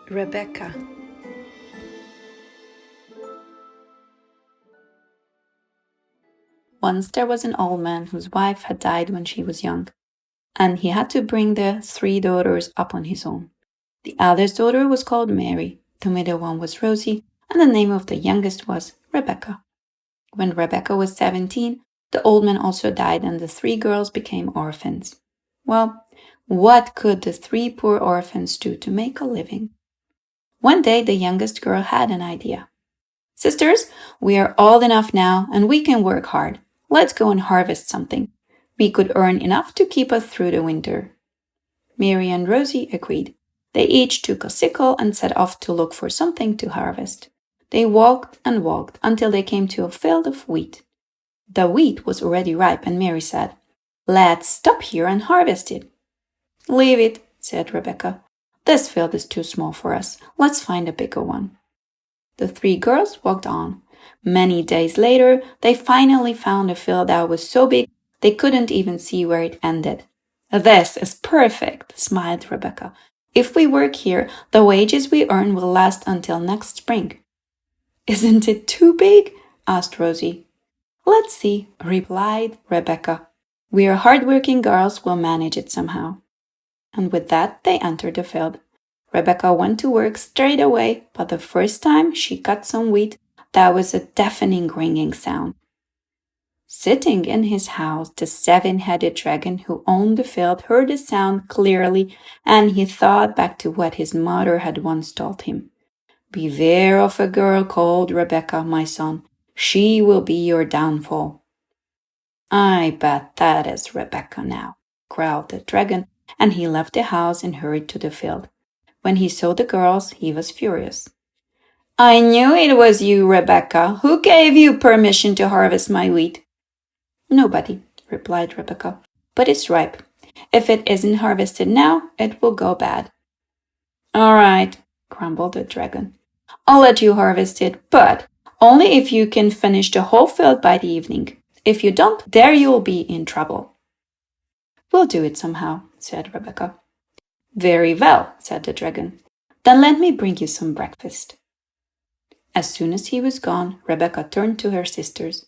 Rebecca. Once there was an old man whose wife had died when she was young, and he had to bring the 3 daughters up on his own. The eldest daughter was called Mary, the middle one was Rosie, and the name of the youngest was Rebecca. When Rebecca was 17, the old man also died and the 3 girls became orphans. Well, what could the 3 poor orphans do to make a living? One day the youngest girl had an idea. Sisters, we are old enough now and we can work hard. Let's go and harvest something. We could earn enough to keep us through the winter. Mary and Rosie agreed. They each took a sickle and set off to look for something to harvest. They walked and walked until they came to a field of wheat. The wheat was already ripe and Mary said, "Let's stop here and harvest it." "Leave it," said Rebecca. "This field is too small for us. Let's find a bigger one." The 3 girls walked on. Many days later, they finally found a field that was so big they couldn't even see where it ended. "This is perfect," smiled Rebecca. "If we work here, the wages we earn will last until next spring." "Isn't it too big?" asked Rosie. "Let's see," replied Rebecca. "We are hard-working girls, we'll manage it somehow." And with that, they entered the field. Rebecca went to work straight away, but the first time she cut some wheat, there was a deafening ringing sound. Sitting in his house, the 7-headed dragon who owned the field heard the sound clearly, and he thought back to what his mother had once told him. "Beware of a girl called Rebecca, my son. She will be your downfall." "I bet that is Rebecca now," growled the dragon, and he left the house and hurried to the field. When he saw the girls, he was furious. "I knew it was you, Rebecca. Who gave you permission to harvest my wheat?" "Nobody," replied Rebecca, "but it's ripe. If it isn't harvested now, it will go bad." "All right," grumbled the dragon. "I'll let you harvest it, but only if you can finish the whole field by the evening. If you don't, there you'll be in trouble." "We'll do it somehow," said Rebecca. "Very well," said the dragon. "Then let me bring you some breakfast." As soon as he was gone, Rebecca turned to her sisters.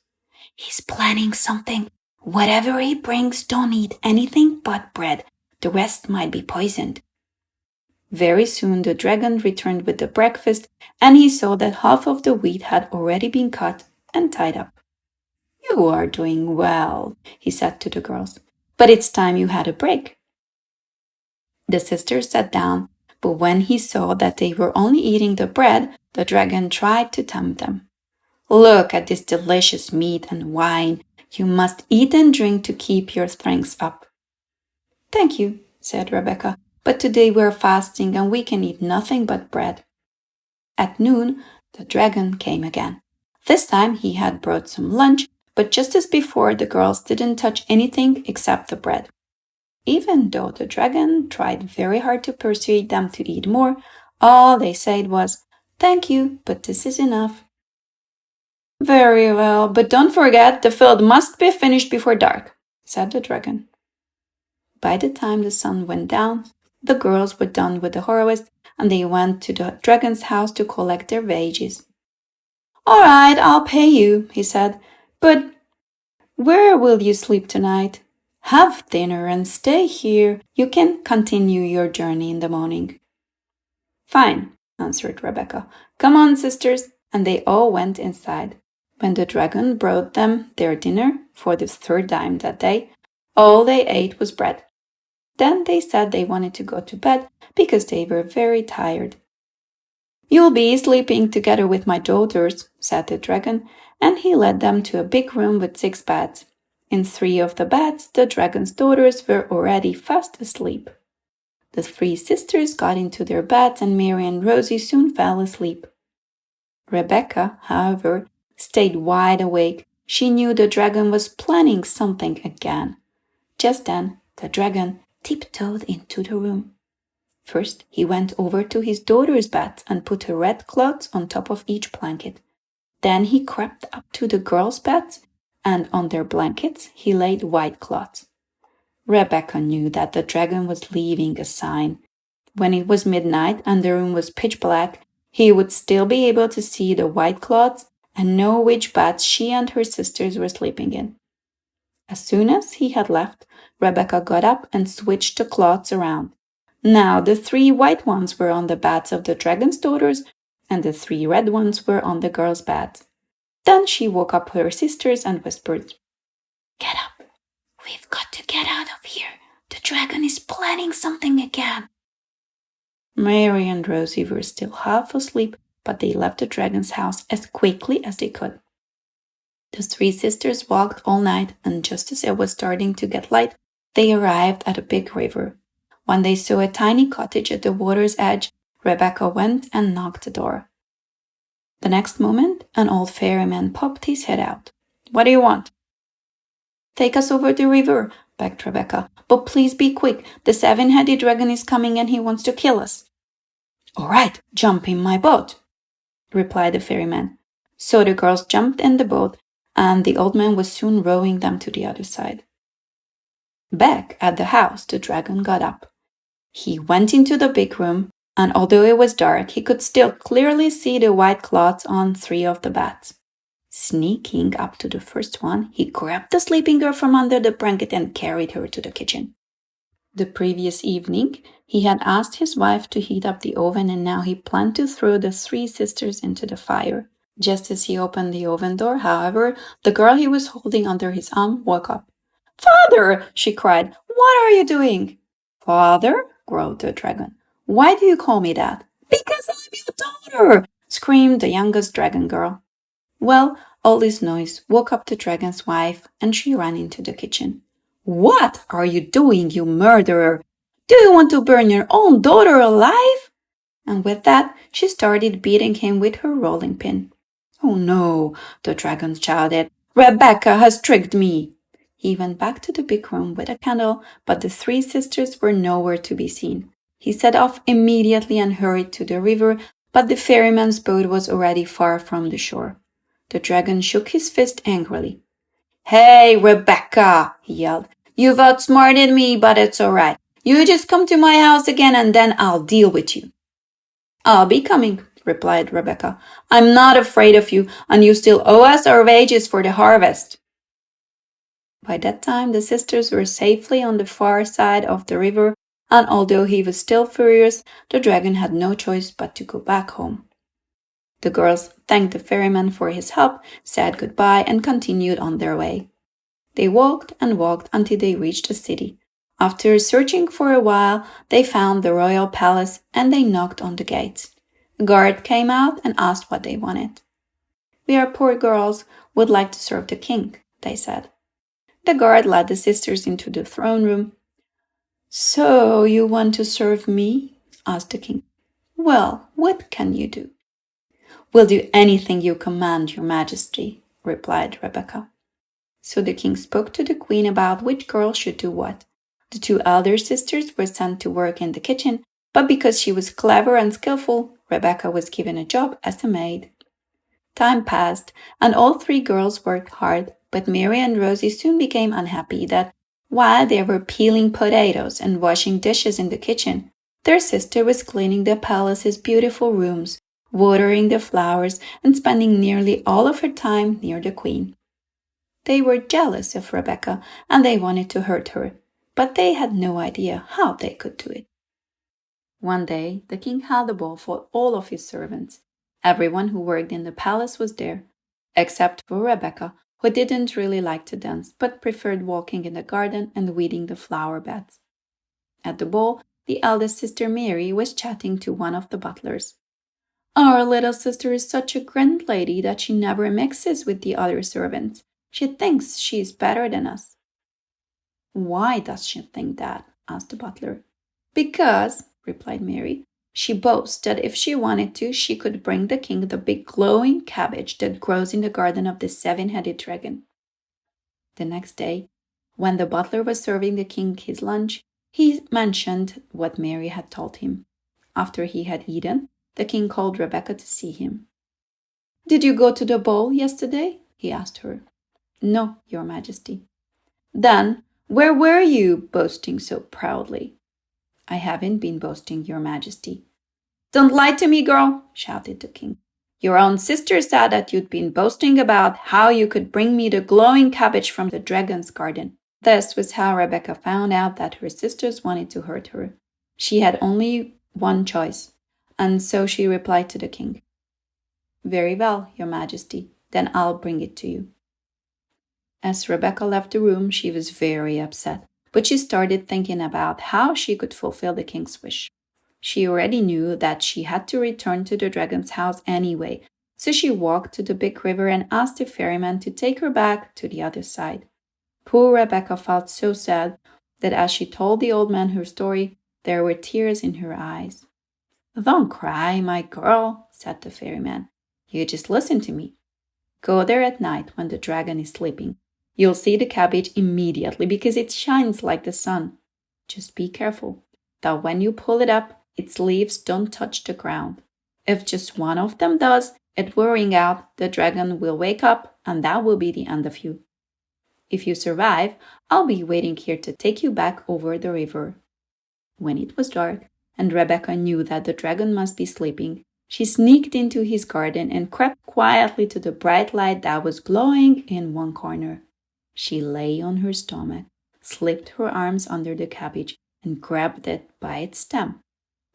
"He's planning something. Whatever he brings, don't eat anything but bread. The rest might be poisoned." Very soon the dragon returned with the breakfast, and he saw that half of the wheat had already been cut and tied up. "You are doing well," he said to the girls, "but it's time you had a break." The sisters sat down, but when he saw that they were only eating the bread, the dragon tried to tempt them. "Look at this delicious meat and wine. You must eat and drink to keep your strength up." "Thank you," said Rebecca, "but today we're fasting and we can eat nothing but bread." At noon, the dragon came again. This time he had brought some lunch, but just as before, the girls didn't touch anything except the bread. Even though the dragon tried very hard to persuade them to eat more, all they said was, "Thank you, but this is enough." "Very well, but don't forget the field must be finished before dark," said the dragon. By the time the sun went down, the girls were done with the harvest, and they went to the dragon's house to collect their wages. "All right, I'll pay you," he said, "but where will you sleep tonight? Have dinner and stay here. You can continue your journey in the morning." "Fine," answered Rebecca. "Come on, sisters," and they all went inside. When the dragon brought them their dinner for the 3rd time that day, all they ate was bread. Then they said they wanted to go to bed because they were very tired. "You'll be sleeping together with my daughters," said the dragon, and he led them to a big room with 6 beds. In 3 of the beds, the dragon's daughters were already fast asleep. The 3 sisters got into their beds and Mary and Rosie soon fell asleep. Rebecca, however, stayed wide awake. She knew the dragon was planning something again. Just then, the dragon tiptoed into the room. First, he went over to his daughter's bed and put her red cloths on top of each blanket. Then he crept up to the girls' beds, and on their blankets he laid white cloths. Rebecca knew that the dragon was leaving a sign. When it was midnight and the room was pitch black, he would still be able to see the white cloths and know which beds she and her sisters were sleeping in. As soon as he had left, Rebecca got up and switched the cloths around. Now the 3 white ones were on the beds of the dragon's daughters, and the 3 red ones were on the girls' beds. Then she woke up her sisters and whispered, "Get up! We've got to get out of here. The dragon is planning something again." Mary and Rosie were still half asleep, but they left the dragon's house as quickly as they could. The 3 sisters walked all night, and just as it was starting to get light, they arrived at a big river. When they saw a tiny cottage at the water's edge, Rebecca went and knocked the door. The next moment, an old ferryman popped his head out. "What do you want?" "Take us over the river," begged Rebecca. "But please be quick. The 7-headed dragon is coming and he wants to kill us." "All right, jump in my boat," replied the ferryman. So the girls jumped in the boat, and the old man was soon rowing them to the other side. Back at the house, the dragon got up. He went into the big room, and although it was dark, he could still clearly see the white cloths on 3 of the beds. Sneaking up to the first one, he grabbed the sleeping girl from under the blanket and carried her to the kitchen. The previous evening, he had asked his wife to heat up the oven, and now he planned to throw the 3 sisters into the fire. Just as he opened the oven door, however, the girl he was holding under his arm woke up. "Father!" she cried. "What are you doing?" "Father?" growled the dragon. "Why do you call me that?" "Because I'm your daughter!" screamed the youngest dragon girl. Well, all this noise woke up the dragon's wife, and she ran into the kitchen. "What are you doing, you murderer? Do you want to burn your own daughter alive?" And with that, she started beating him with her rolling pin. "Oh no," the dragon shouted. "Rebecca has tricked me." He went back to the big room with a candle, but the 3 sisters were nowhere to be seen. He set off immediately and hurried to the river, but the ferryman's boat was already far from the shore. The dragon shook his fist angrily. "Hey, Rebecca!" he yelled. "You've outsmarted me, but it's all right. You just come to my house again and then I'll deal with you." "I'll be coming," replied Rebecca. "I'm not afraid of you, and you still owe us our wages for the harvest." By that time, the sisters were safely on the far side of the river, and although he was still furious, the dragon had no choice but to go back home. The girls thanked the ferryman for his help, said goodbye, and continued on their way. They walked and walked until they reached the city. After searching for a while, they found the royal palace, and they knocked on the gates. A guard came out and asked what they wanted. "We are poor girls, would like to serve the king," they said. The guard led the sisters into the throne room. "So you want to serve me?" asked the king. "Well, what can you do?" "We'll do anything you command, your majesty," replied Rebecca. So the king spoke to the queen about which girl should do what. The 2 elder sisters were sent to work in the kitchen, but because she was clever and skillful, Rebecca was given a job as a maid. Time passed, and all 3 girls worked hard, but Mary and Rosie soon became unhappy that, while they were peeling potatoes and washing dishes in the kitchen, their sister was cleaning the palace's beautiful rooms, watering the flowers, and spending nearly all of her time near the queen. They were jealous of Rebecca, and they wanted to hurt her, but they had no idea how they could do it. One day, the king held a ball for all of his servants. Everyone who worked in the palace was there, except for Rebecca, who didn't really like to dance, but preferred walking in the garden and weeding the flower beds. At the ball, the eldest sister Mary was chatting to one of the butlers. "Our little sister is such a grand lady that she never mixes with the other servants. She thinks she is better than us." "Why does she think that?" asked the butler. "Because," replied Mary, "she boasts that if she wanted to, she could bring the king the big glowing cabbage that grows in the garden of the 7-headed dragon." The next day, when the butler was serving the king his lunch, he mentioned what Mary had told him. After he had eaten, the king called Rebecca to see him. "Did you go to the ball yesterday?" he asked her. "No, your majesty." "Then, where were you, boasting so proudly?" I haven't been boasting, your majesty. Don't lie to me, girl, shouted the king. Your own sister said that you'd been boasting about how you could bring me the glowing cabbage from the dragon's garden. This was how Rebecca found out that her sisters wanted to hurt her. She had only one choice, and so she replied to the king. Very well, your majesty, then I'll bring it to you. As Rebecca left the room, she was very upset, but she started thinking about how she could fulfill the king's wish. She already knew that she had to return to the dragon's house anyway, so she walked to the big river and asked the ferryman to take her back to the other side. Poor Rebecca felt so sad that as she told the old man her story, there were tears in her eyes. Don't cry, my girl, said the ferryman. You just listen to me. Go there at night when the dragon is sleeping. You'll see the cabbage immediately because it shines like the sun. Just be careful that when you pull it up, its leaves don't touch the ground. If just one of them does, it will ring out, the dragon will wake up, and that will be the end of you. If you survive, I'll be waiting here to take you back over the river. When it was dark, and Rebecca knew that the dragon must be sleeping, she sneaked into his garden and crept quietly to the bright light that was glowing in one corner. She lay on her stomach, slipped her arms under the cabbage, and grabbed it by its stem.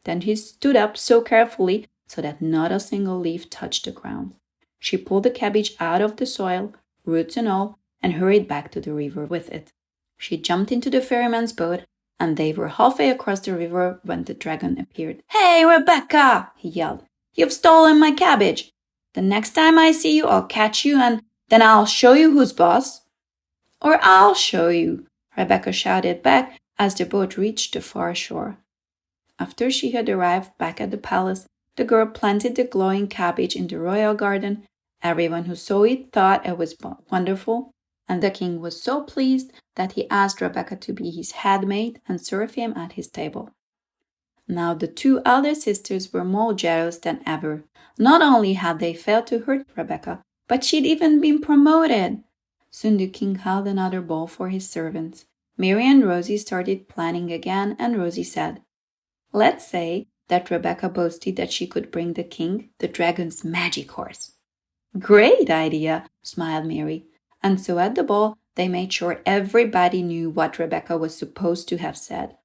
Then she stood up so carefully so that not a single leaf touched the ground. She pulled the cabbage out of the soil, roots and all, and hurried back to the river with it. She jumped into the ferryman's boat, and they were halfway across the river when the dragon appeared. Hey, Rebecca, he yelled. You've stolen my cabbage. The next time I see you, I'll catch you, and then I'll show you who's boss. Or I'll show you, Rebecca shouted back as the boat reached the far shore. After she had arrived back at the palace, the girl planted the glowing cabbage in the royal garden. Everyone who saw it thought it was wonderful, and the king was so pleased that he asked Rebecca to be his headmaid and serve him at his table. Now the two elder sisters were more jealous than ever. Not only had they failed to hurt Rebecca, but she'd even been promoted. Soon the king held another ball for his servants. Mary and Rosie started planning again, and Rosie said, Let's say that Rebecca boasted that she could bring the king the dragon's magic horse. Great idea, smiled Mary. And so at the ball, they made sure everybody knew what Rebecca was supposed to have said.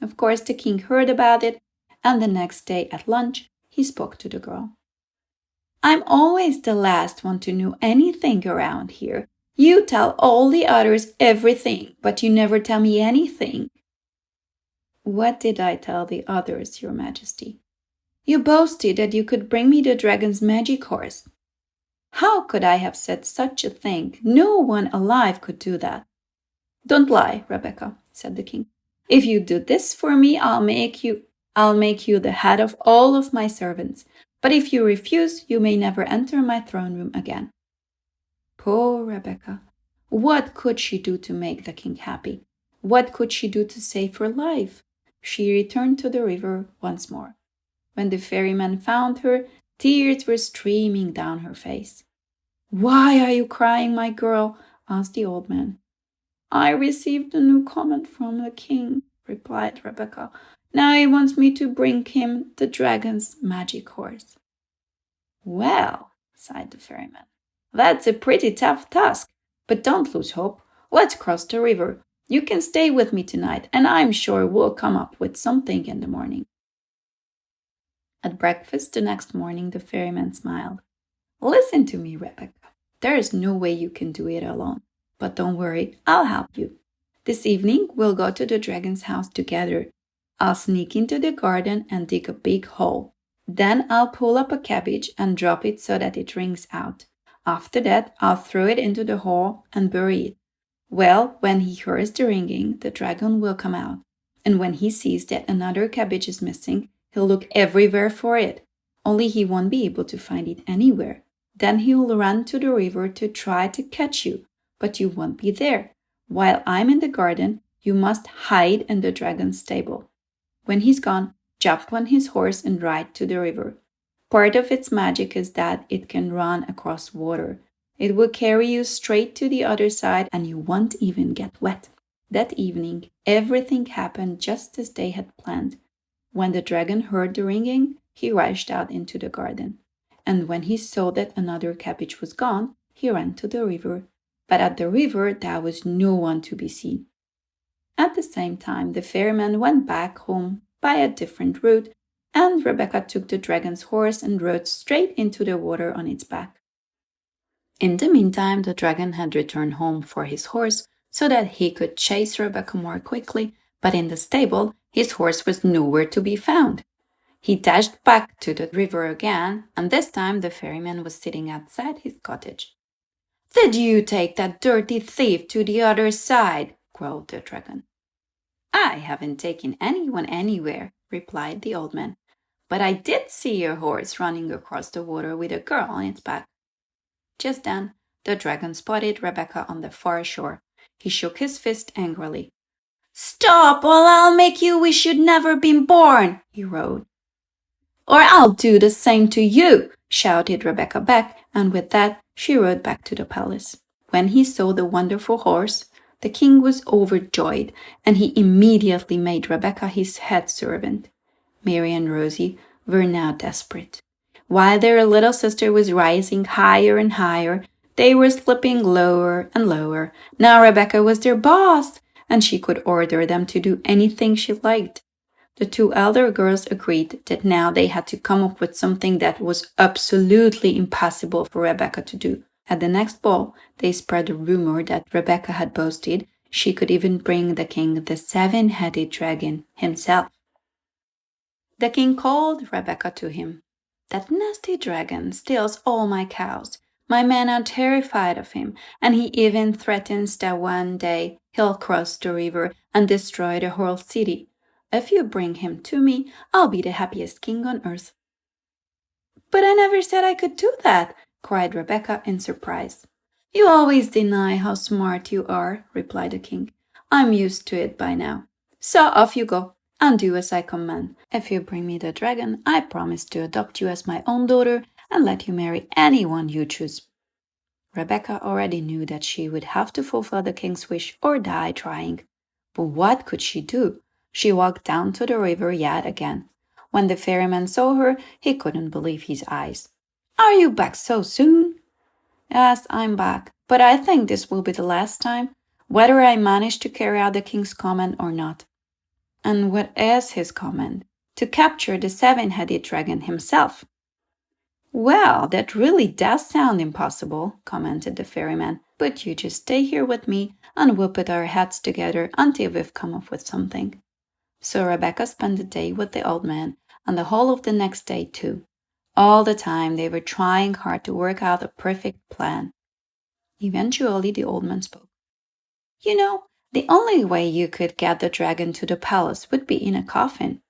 Of course, the king heard about it, and the next day at lunch, he spoke to the girl. I'm always the last one to know anything around here. You tell all the others everything, but you never tell me anything. What did I tell the others, your majesty? You boasted that you could bring me the dragon's magic horse. How could I have said such a thing? No one alive could do that. Don't lie, Rebecca, said the king. If you do this for me, I'll make you the head of all of my servants. But if you refuse, you may never enter my throne room again. Poor Rebecca. What could she do to make the king happy? What could she do to save her life? She returned to the river once more. When the ferryman found her, tears were streaming down her face. Why are you crying, my girl? Asked the old man. I received a new command from the king, replied Rebecca. Now he wants me to bring him the dragon's magic horse. Well, sighed the ferryman, that's a pretty tough task, but don't lose hope. Let's cross the river. You can stay with me tonight, and I'm sure we'll come up with something in the morning. At breakfast the next morning, the ferryman smiled. Listen to me, Rebecca. There is no way you can do it alone. But don't worry, I'll help you. This evening, we'll go to the dragon's house together. I'll sneak into the garden and dig a big hole. Then I'll pull up a cabbage and drop it so that it rings out. After that, I'll throw it into the hole and bury it. Well, when he hears the ringing, the dragon will come out. And when he sees that another cabbage is missing, he'll look everywhere for it. Only he won't be able to find it anywhere. Then he'll run to the river to try to catch you, but you won't be there. While I'm in the garden, you must hide in the dragon's stable. When he's gone, jump on his horse and ride to the river. Part of its magic is that it can run across water. It will carry you straight to the other side and you won't even get wet. That evening, everything happened just as they had planned. When the dragon heard the ringing, he rushed out into the garden. And when he saw that another cabbage was gone, he ran to the river. But at the river there was no one to be seen. At the same time, the ferryman went back home by a different route, and Rebecca took the dragon's horse and rode straight into the water on its back. In the meantime, the dragon had returned home for his horse so that he could chase Rebecca more quickly, but in the stable, his horse was nowhere to be found. He dashed back to the river again, and this time the ferryman was sitting outside his cottage. "Did you take that dirty thief to the other side?" growled the dragon. "I haven't taken anyone anywhere," replied the old man, "but I did see your horse running across the water with a girl on its back." Just then, the dragon spotted Rebecca on the far shore. He shook his fist angrily. "Stop, or I'll make you wish you'd never been born," he roared. "Or I'll do the same to you," shouted Rebecca back, and with that she rode back to the palace. When he saw the wonderful horse, the king was overjoyed, and he immediately made Rebecca his head servant. Mary and Rosie were now desperate. While their little sister was rising higher and higher, they were slipping lower and lower. Now Rebecca was their boss, and she could order them to do anything she liked. The two elder girls agreed that now they had to come up with something that was absolutely impossible for Rebecca to do. At the next ball, they spread a rumor that Rebecca had boasted she could even bring the king the seven-headed dragon himself. The king called Rebecca to him. "That nasty dragon steals all my cows. My men are terrified of him, and he even threatens that one day he'll cross the river and destroy the whole city. If you bring him to me, I'll be the happiest king on earth." "But I never said I could do that," cried Rebecca in surprise. "You always deny how smart you are," replied the king. "I'm used to it by now. So off you go, and do as I command. If you bring me the dragon, I promise to adopt you as my own daughter and let you marry anyone you choose." Rebecca already knew that she would have to fulfill the king's wish or die trying. But what could she do? She walked down to the river yet again. When the ferryman saw her, he couldn't believe his eyes. "Are you back so soon?" "Yes, I'm back, but I think this will be the last time, whether I manage to carry out the king's command or not." "And what is his command?" "To capture the seven-headed dragon himself." "Well, that really does sound impossible," commented the ferryman, "but you just stay here with me and we'll put our heads together until we've come up with something." So Rebecca spent the day with the old man and the whole of the next day too. All the time they were trying hard to work out a perfect plan. Eventually the old man spoke. "You know, the only way you could get the dragon to the palace would be in a coffin."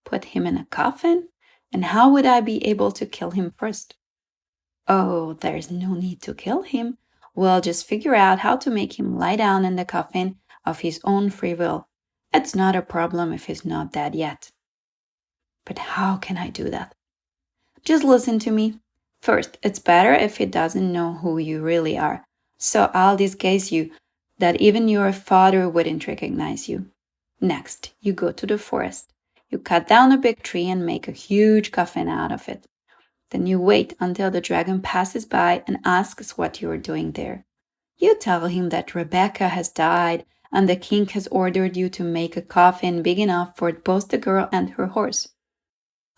"Put him in a coffin? And how would I be able to kill him first?" "Oh, there's no need to kill him. We'll just figure out how to make him lie down in the coffin of his own free will. It's not a problem if he's not dead yet." "But how can I do that?" "Just listen to me. First, it's better if he doesn't know who you really are. So I'll disguise you that even your father wouldn't recognize you. Next, you go to the forest. You cut down a big tree and make a huge coffin out of it. Then you wait until the dragon passes by and asks what you are doing there. You tell him that Rebecca has died and the king has ordered you to make a coffin big enough for both the girl and her horse.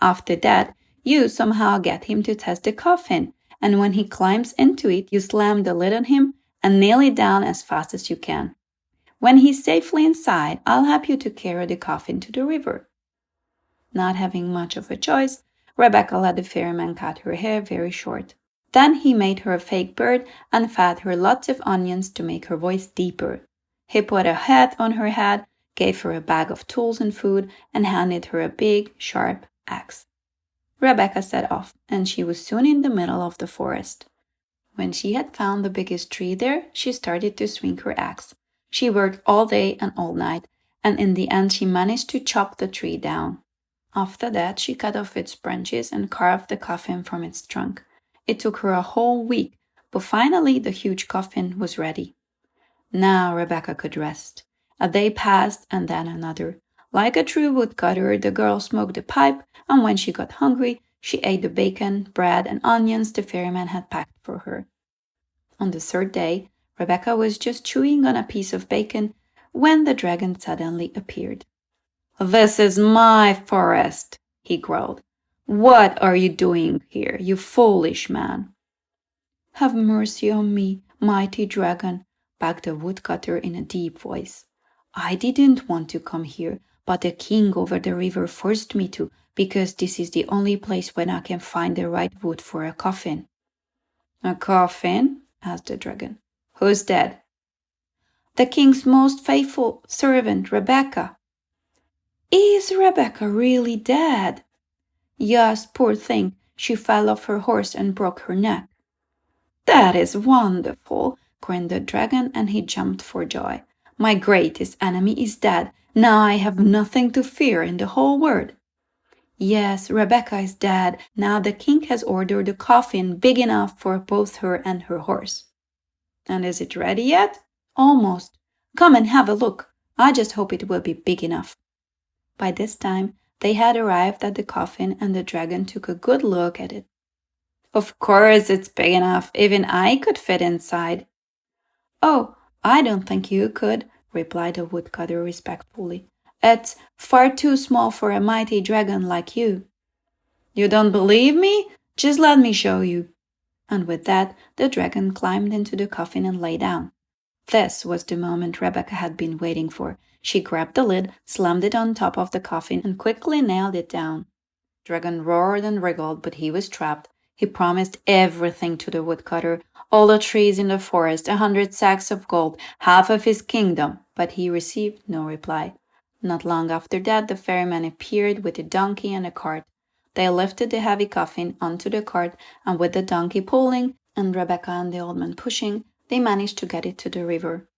After that, you somehow get him to test the coffin, and when he climbs into it, you slam the lid on him and nail it down as fast as you can. When he's safely inside, I'll help you to carry the coffin to the river." Not having much of a choice, Rebecca let the ferryman cut her hair very short. Then he made her a fake bird and fed her lots of onions to make her voice deeper. He put a hat on her head, gave her a bag of tools and food, and handed her a big, sharp axe. Rebecca set off, and she was soon in the middle of the forest. When she had found the biggest tree there, she started to swing her axe. She worked all day and all night, and in the end she managed to chop the tree down. After that, she cut off its branches and carved the coffin from its trunk. It took her a whole week, but finally the huge coffin was ready. Now Rebecca could rest. A day passed, and then another. Like a true woodcutter, the girl smoked a pipe, and when she got hungry, she ate the bacon, bread, and onions the ferryman had packed for her. On the third day, Rebecca was just chewing on a piece of bacon when the dragon suddenly appeared. "This is my forest," he growled. "What are you doing here, you foolish man?" "Have mercy on me, mighty dragon," begged the woodcutter in a deep voice. "I didn't want to come here, but the king over the river forced me to, because this is the only place where I can find the right wood for a coffin." "A coffin?" asked the dragon. "Who's dead?" "The king's most faithful servant, Rebecca." "Is Rebecca really dead?" "Yes, poor thing. She fell off her horse and broke her neck." "That is wonderful," grinned the dragon, and he jumped for joy. "My greatest enemy is dead. Now I have nothing to fear in the whole world." "Yes, Rebecca is dead. Now the king has ordered a coffin big enough for both her and her horse." "And is it ready yet?" "Almost. Come and have a look. I just hope it will be big enough." By this time, they had arrived at the coffin, and the dragon took a good look at it. "Of course it's big enough. Even I could fit inside." "Oh, I don't think you could," replied the woodcutter respectfully. "It's far too small for a mighty dragon like you." "You don't believe me? Just let me show you." And with that, the dragon climbed into the coffin and lay down. This was the moment Rebecca had been waiting for. She grabbed the lid, slammed it on top of the coffin, and quickly nailed it down. Dragon roared and wriggled, but he was trapped. He promised everything to the woodcutter, all the trees in the forest, 100 sacks of gold, half of his kingdom, but he received no reply. Not long after that, the ferryman appeared with a donkey and a cart. They lifted the heavy coffin onto the cart, and with the donkey pulling and Rebecca and the old man pushing, they managed to get it to the river.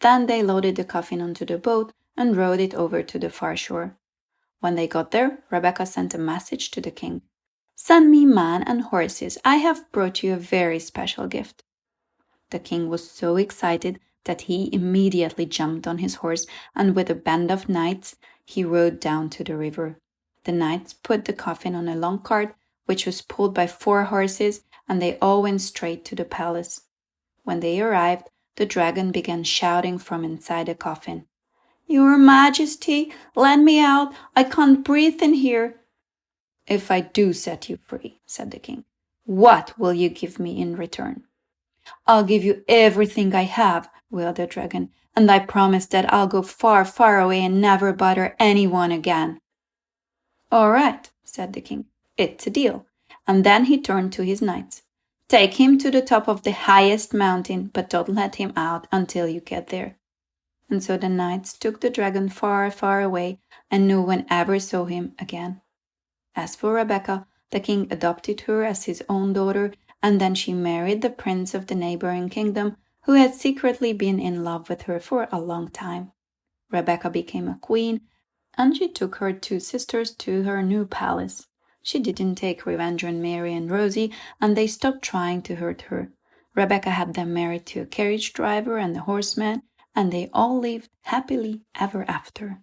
Then they loaded the coffin onto the boat and rowed it over to the far shore. When they got there, Rebecca sent a message to the king. "Send me men and horses. I have brought you a very special gift." The king was so excited that he immediately jumped on his horse, and with a band of knights, he rode down to the river. The knights put the coffin on a long cart, which was pulled by 4 horses, and they all went straight to the palace. When they arrived, the dragon began shouting from inside the coffin. "Your Majesty, let me out. I can't breathe in here." "If I do set you free," said the king, "what will you give me in return?" "I'll give you everything I have," wailed the dragon, "and I promise that I'll go far, far away and never bother anyone again." "All right," said the king, "it's a deal." And then he turned to his knights. "Take him to the top of the highest mountain, but don't let him out until you get there." And so the knights took the dragon far, far away, and no one ever saw him again. As for Rebecca, the king adopted her as his own daughter, and then she married the prince of the neighboring kingdom, who had secretly been in love with her for a long time. Rebecca became a queen, and she took her 2 sisters to her new palace. She didn't take revenge on Mary and Rosie, and they stopped trying to hurt her. Rebecca had them married to a carriage driver and a horseman, and they all lived happily ever after.